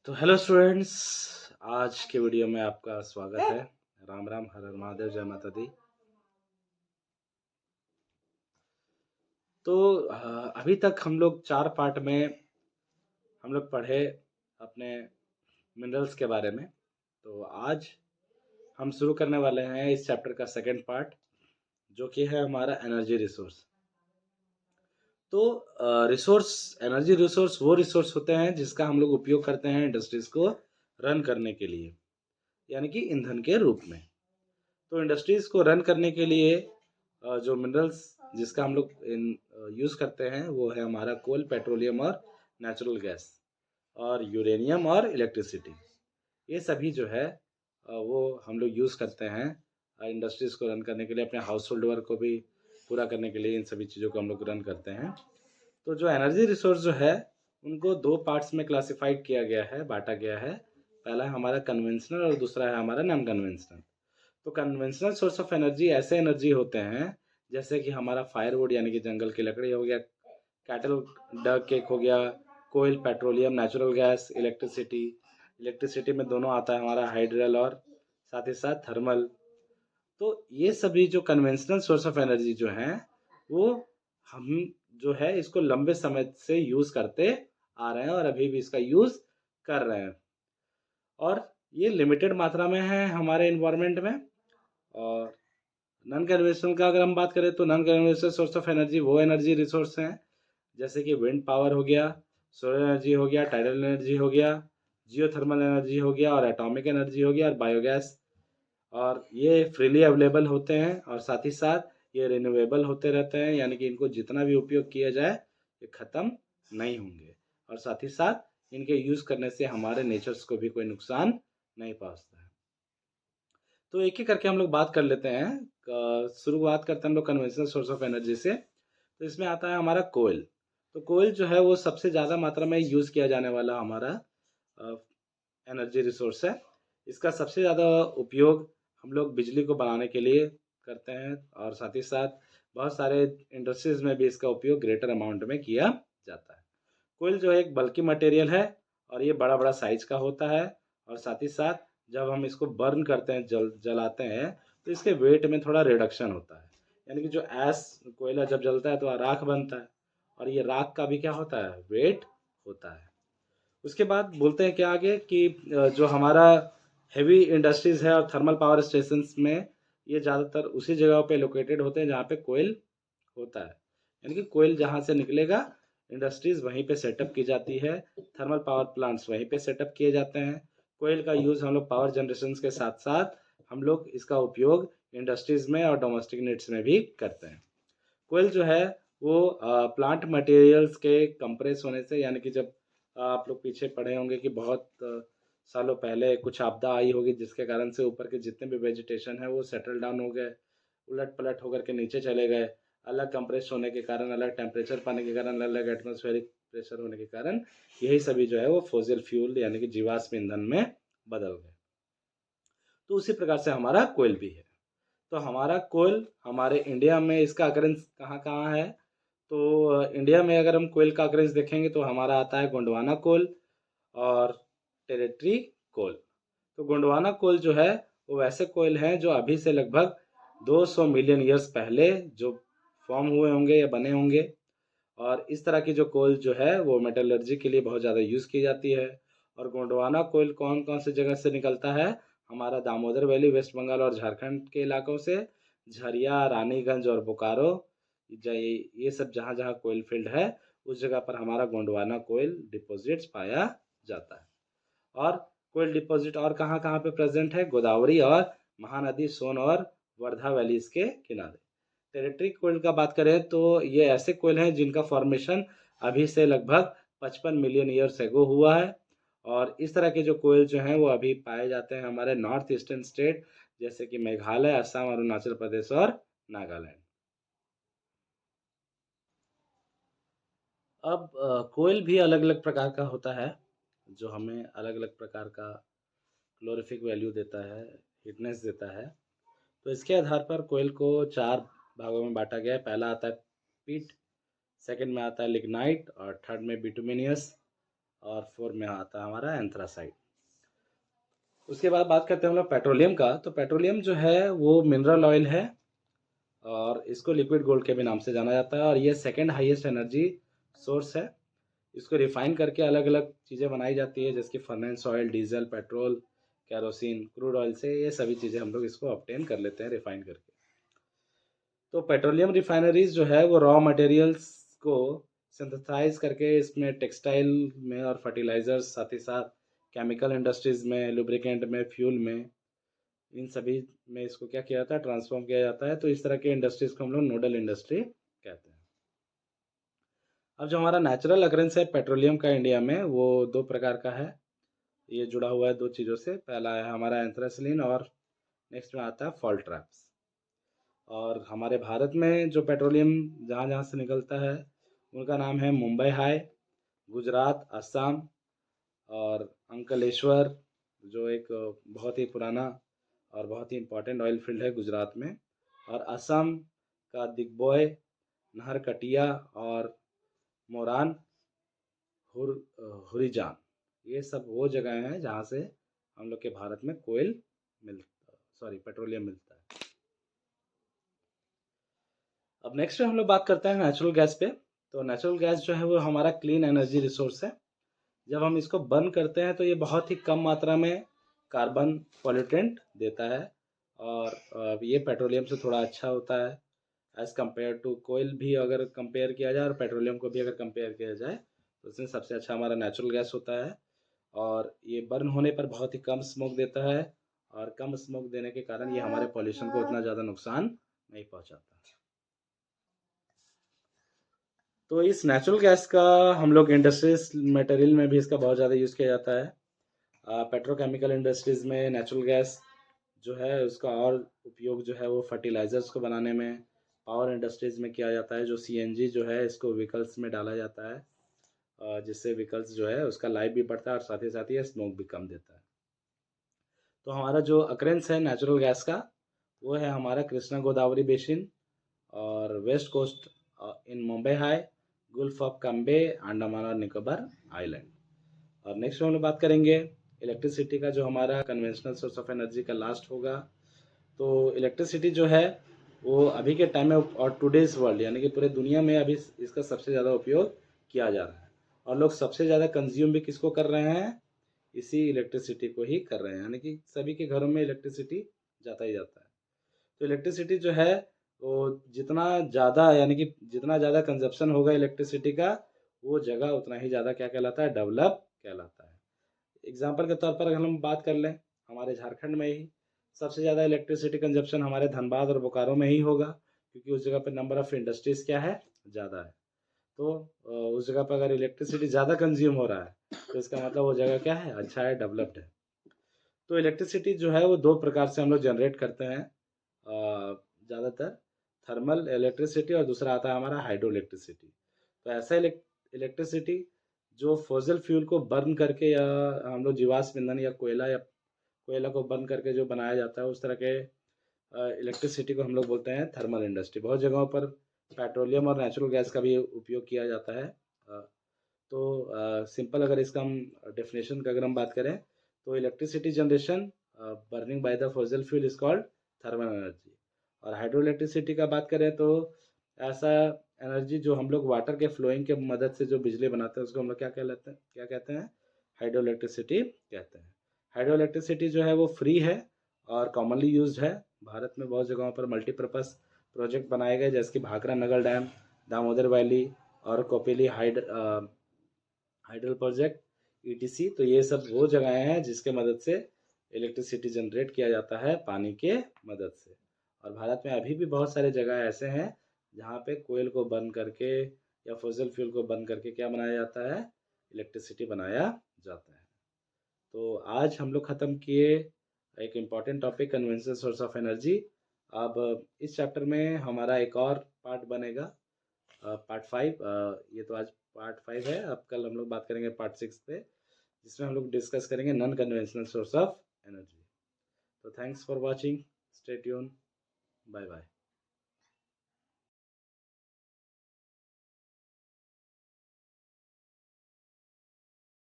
तो hello students, आज के वीडियो में आपका स्वागत है। राम राम, हर हर महादेव, जय माता दी। तो अभी तक हम लोग 4 पार्ट में हम लोग पढ़े अपने मिनरल्स के बारे में। तो आज हम शुरू करने वाले हैं इस चैप्टर का सेकंड पार्ट, जो कि है हमारा एनर्जी रिसोर्स। तो एनर्जी रिसोर्स वो रिसोर्स होते हैं जिसका हम लोग उपयोग करते हैं इंडस्ट्रीज को रन करने के लिए, यानी कि ईंधन के रूप में। तो इंडस्ट्रीज़ को रन करने के लिए जो मिनरल्स जिसका हम लोग यूज़ करते हैं वो है हमारा कोल, पेट्रोलियम और नेचुरल गैस, और यूरेनियम और इलेक्ट्रिसिटी। ये सभी जो है वो हम लोग यूज़ करते हैं इंडस्ट्रीज़ को रन करने के लिए, अपने हाउस होल्ड वर्क को भी पूरा करने के लिए इन सभी चीज़ों को हम लोग रन करते हैं। तो जो एनर्जी रिसोर्स जो है उनको 2 पार्ट्स में क्लासिफाइड किया गया है, बाँटा गया है। पहला है हमारा कन्वेंशनल और दूसरा है हमारा नॉन कन्वेंशनल। तो कन्वेंशनल सोर्स ऑफ एनर्जी ऐसे एनर्जी होते हैं जैसे कि हमारा फायरवुड यानी कि जंगल की लकड़ी हो गया, कैटल डग केक हो गया, कोयल, petroleum, natural gas, electricity. Electricity में दोनों आता है हमारा हाइड्रल और साथ ही साथ थर्मल। तो ये सभी जो कन्वेंशनल सोर्स ऑफ एनर्जी जो हैं वो हम जो है इसको लंबे समय से यूज़ करते आ रहे हैं और अभी भी इसका यूज़ कर रहे हैं, और ये लिमिटेड मात्रा में है हमारे इन्वायरमेंट में। और नॉन कन्वेंशनल का अगर हम बात करें तो non conventional source of energy वो एनर्जी रिसोर्स हैं जैसे कि विंड पावर हो गया, सोलर एनर्जी हो गया, टाइडल एनर्जी हो गया, जियोथर्मल एनर्जी हो गया, और एटॉमिक एनर्जी हो गया, और बायोगैस। और ये फ्रीली अवेलेबल होते हैं और साथ ही साथ ये रिन्यूएबल होते रहते हैं, यानी कि इनको जितना भी उपयोग किया जाए ये ख़त्म नहीं होंगे, और साथ ही साथ इनके यूज़ करने से हमारे नेचर्स को भी कोई नुकसान नहीं पहुँचता है। तो एक ही करके हम लोग बात कर लेते हैं। शुरुआत करते हैं हम लोग कन्वेंशनल सोर्स ऑफ एनर्जी से। तो इसमें आता है हमारा कोयल। तो कोयल जो है वो सबसे ज़्यादा मात्रा में यूज़ किया जाने वाला हमारा एनर्जी रिसोर्स है। इसका सबसे ज़्यादा उपयोग हम लोग बिजली को बनाने के लिए करते हैं, और साथ ही साथ बहुत सारे इंडस्ट्रीज़ में भी इसका उपयोग ग्रेटर अमाउंट में किया जाता है। कोयल जो है एक बल्की मटेरियल है और ये बड़ा-बड़ा साइज़ का होता है, और साथ ही साथ जब हम इसको बर्न करते हैं, जलाते हैं, तो इसके वेट में थोड़ा रिडक्शन होता है। यानी कि जो कोयला जब जलता है तो राख बनता है, और ये राख का भी क्या होता है, वेट होता है। उसके बाद बोलते हैं क्या आगे कि जो हमारा हेवी इंडस्ट्रीज़ है और थर्मल पावर स्टेशंस में ये ज़्यादातर उसी जगह पे लोकेटेड होते हैं जहाँ पे कोयल होता है। यानी कि कोयल जहाँ से निकलेगा, इंडस्ट्रीज़ वहीं पे सेटअप की जाती है, थर्मल पावर प्लांट्स वहीं पे सेटअप किए जाते हैं। कोयल का यूज़ हम लोग पावर जनरेशंस के साथ-साथ हम लोग इसका उपयोग इंडस्ट्रीज़ में और डोमेस्टिक नीड्स में भी करते हैं। कोयल जो है वो प्लांट मटेरियल्स के कंप्रेस होने से, यानी कि जब आप लोग पीछे पढ़े होंगे कि बहुत सालों पहले कुछ आपदा आई होगी जिसके कारण से ऊपर के जितने भी वेजिटेशन है वो सेटल डाउन हो गए, उलट-पलट होकर के नीचे चले गए। अलग कंप्रेस होने के कारण, अलग टेम्परेचर पाने के कारण, अलग एटमॉस्फेरिक प्रेशर होने के कारण यही सभी जो है वो फॉसिल फ्यूल यानी कि जीवाश्म ईंधन में बदल गए। तो उसी प्रकार से हमारा कोयल भी है। तो हमारा कोयल हमारे इंडिया में इसका अकरेंस कहाँ-कहाँ है? तो इंडिया में अगर हम कोयल का अकरेंस देखेंगे तो हमारा आता है गोंडवाना कोयल और टेरिटरी कोयल। तो गोंडवाना कोयल जो है वो वैसे कोयल हैं जो अभी से लगभग 200 मिलियन ईयर्स पहले जो फॉर्म हुए होंगे या बने होंगे, और इस तरह की जो कोयल जो है वो मेटलर्जी के लिए बहुत ज़्यादा यूज़ की जाती है। और गोंडवाना कोयल कौन-कौन से जगह से निकलता है? हमारा दामोदर वैली, वेस्ट बंगाल और झारखंड के इलाकों से, झरिया, रानीगंज और बोकारो, ये सब जहाँ-जहाँ कोयल फील्ड है, उस जगह पर हमारा गोंडवाना कोयल डिपॉज़िट्स पाया जाता है। और कोयल डिपॉज़िट और कहाँ-कहाँ पे प्रेज़ेंट है? गोदावरी और महानदी, सोन और वर्धा वैलीज़ के किनारे। टेरिटरी कोयल का बात करें तो ये ऐसे कोयल हैं जिनका फॉर्मेशन अभी से लगभग 55 मिलियन ईयर्स एगो हुआ है, और इस तरह के जो कोयल जो हैं वो अभी पाए जाते हैं हमारे नॉर्थ ईस्टर्न स्टेट जैसे कि मेघालय, असम, अरुणाचल प्रदेश और नागालैंड। अब कोयल भी अलग-अलग प्रकार का होता है, जो हमें अलग-अलग प्रकार का कैलोरीफिक वैल्यू देता है, हिटनेस देता है। तो इसके आधार पर कोयल को 4 भागों में बाँटा गया है। पहला आता है पीट, सेकंड में आता है लिग्नाइट, और थर्ड में बिटुमिनियस, और 4 में आता है हमारा एंथ्रासाइट। उसके बाद बात करते हैं हम लोग पेट्रोलियम का। तो पेट्रोलियम जो है वो मिनरल ऑयल है और इसको लिक्विड गोल्ड के भी नाम से जाना जाता है और ये सेकंड हाईएस्ट एनर्जी सोर्स है। इसको रिफाइन करके अलग अलग चीज़ें बनाई जाती है, जैसे कि furnace oil, diesel, petrol, kerosene, crude oil से ये सभी चीज़ें हम लोग इसको ऑब्टेन कर लेते हैं रिफाइन करके। तो पेट्रोलियम रिफाइनरीज जो है वो रॉ मटेरियल्स को सिंथेसाइज करके इसमें टेक्सटाइल में और फर्टिलाइजर्स, साथ ही साथ केमिकल इंडस्ट्रीज में, लुब्रिकेंट में, फ्यूल में, इन सभी में इसको क्या किया जाता है, ट्रांसफॉर्म किया जाता है। तो इस तरह के इंडस्ट्रीज को हम लोग नोडल इंडस्ट्री कहते हैं। अब जो हमारा नेचुरल अकरेंस है पेट्रोलियम का इंडिया में, वो दो प्रकार का है। ये जुड़ा हुआ है दो चीज़ों से। पहला है हमारा एंथ्रासिलिन और नेक्स्ट में आता है फॉल्ट ट्रैप्स। और हमारे भारत में जो पेट्रोलियम जहाँ जहाँ से निकलता है उनका नाम है मुंबई हाई, गुजरात, असम और अंकलेश्वर, जो एक बहुत ही पुराना और बहुत ही इम्पोर्टेंट ऑयल फील्ड है गुजरात में, और असम का दिग्बोय, नहरकटिया और मोरान, हुरिजान, ये सब वो जगह हैं जहाँ से हम लोग के भारत में कोयल पेट्रोलियम मिलता है। अब नेक्स्ट में हम लोग बात करते हैं नेचुरल गैस पे। तो नेचुरल गैस जो है वो हमारा क्लीन एनर्जी रिसोर्स है। जब हम इसको बर्न करते हैं तो ये बहुत ही कम मात्रा में कार्बन पॉल्यूटेंट देता है और ये पेट्रोलियम से थोड़ा अच्छा होता है एज़ कम्पेयर टू कोयल भी अगर कंपेयर किया जाए और पेट्रोलियम को भी अगर कंपेयर किया जाए तो उसमें सबसे अच्छा हमारा नेचुरल गैस होता है। और ये बर्न होने पर बहुत ही कम स्मोक देता है और कम स्मोक देने के कारण ये हमारे पॉल्यूशन को उतना ज़्यादा नुकसान नहीं पहुंचाता। तो इस नेचुरल गैस का हम लोग इंडस्ट्रीज मटेरियल में भी इसका बहुत ज़्यादा यूज़ किया जाता है। पेट्रोकेमिकल इंडस्ट्रीज़ में नेचुरल गैस जो है उसका और उपयोग जो है वो फर्टिलाइज़र्स को बनाने में, पावर इंडस्ट्रीज़ में किया जाता है। जो सीएनजी जो है इसको व्हीकल्स में डाला जाता है जिससे व्हीकल्स जो है उसका लाइफ भी बढ़ता है और साथ ही ये स्मोक भी कम देता है। तो हमारा जो अक्रेंस है नेचुरल गैस का वो है हमारा कृष्णा गोदावरी बेसिन और west coast in Mumbai High, gulf of Cambay, Andaman और निकोबार आइलैंड। और नेक्स्ट हम लोग बात करेंगे इलेक्ट्रिसिटी का, जो हमारा कन्वेंशनल सोर्स ऑफ एनर्जी का लास्ट होगा। तो इलेक्ट्रिसिटी जो है वो अभी के टाइम में और टुडेज वर्ल्ड यानी कि पूरे दुनिया में अभी इसका सबसे ज़्यादा उपयोग किया जा रहा है और लोग सबसे ज़्यादा कंज्यूम भी किसको कर रहे हैं, इसी इलेक्ट्रिसिटी को ही कर रहे हैं, यानी कि सभी के घरों में इलेक्ट्रिसिटी जाता ही जाता है। तो इलेक्ट्रिसिटी जो है वो जितना ज़्यादा यानी कि जितना ज़्यादा कंजप्शन होगा इलेक्ट्रिसिटी का, वो जगह उतना ही ज़्यादा क्या कहलाता है, डेवलप कहलाता है। एग्जाम्पल के तौर पर अगर हम बात कर लें, हमारे झारखंड में ही सबसे ज़्यादा इलेक्ट्रिसिटी कंजप्शन हमारे धनबाद और बोकारो में ही होगा, क्योंकि उस जगह पर नंबर ऑफ़ इंडस्ट्रीज़ क्या है, ज़्यादा है। तो उस जगह पर अगर इलेक्ट्रिसिटी ज़्यादा कंज्यूम हो रहा है तो इसका मतलब वो जगह क्या है, अच्छा है, डेवलप्ड है। तो इलेक्ट्रिसिटी जो है वो दो प्रकार से हम लोग जनरेट करते हैं, ज़्यादातर थर्मल इलेक्ट्रिसिटी और दूसरा आता है हमारा हाइड्रो इलेक्ट्रिसिटी। तो ऐसा इलेक्ट्रिसिटी जो फॉसिल फ्यूल को बर्न करके या हम लोग जीवाश्म ईंधन या कोयला को बर्न करके जो बनाया जाता है, उस तरह के इलेक्ट्रिसिटी को हम लोग बोलते हैं थर्मल इंडस्ट्री। बहुत जगहों पर पेट्रोलियम और नेचुरल गैस का भी उपयोग किया जाता है। तो सिंपल अगर इसका हम डेफिनेशन का अगर हम बात करें तो electricity generation burning by the fossil fuel is called thermal energy. और हाइड्रो इलेक्ट्रिसिटी का बात करें तो ऐसा एनर्जी जो हम लोग वाटर के फ्लोइंग के मदद से जो बिजली बनाते हैं उसको हम लोग क्या कहते हैं, हाइड्रो इलेक्ट्रिसिटी कहते हैं। हाइड्रो इलेक्ट्रिसिटी जो है वो फ्री है और कॉमनली यूज्ड है। भारत में बहुत जगहों पर मल्टीपर्पज़ प्रोजेक्ट बनाए गए, जैसे कि भाखड़ा नगर डैम, दामोदर वैली और कोपिली हाइडल प्रोजेक्ट, ईटीसी। तो ये सब वो जगहें हैं जिसके मदद से इलेक्ट्रिसिटी जनरेट किया जाता है पानी के मदद से। और भारत में अभी भी बहुत सारे जगह ऐसे हैं जहाँ पे कोयल को बर्न करके या फॉसिल फ्यूल को बर्न करके क्या बनाया जाता है, इलेक्ट्रिसिटी बनाया जाता है। तो आज हम लोग ख़त्म किए एक important topic, conventional source of energy. अब इस चैप्टर में हमारा एक और पार्ट बनेगा, पार्ट 5। ये तो आज पार्ट 5 है, अब कल हम लोग बात करेंगे पार्ट 6 पे, जिसमें हम लोग डिस्कस करेंगे non conventional source of energy. तो thanks for watching, stay tune, bye bye.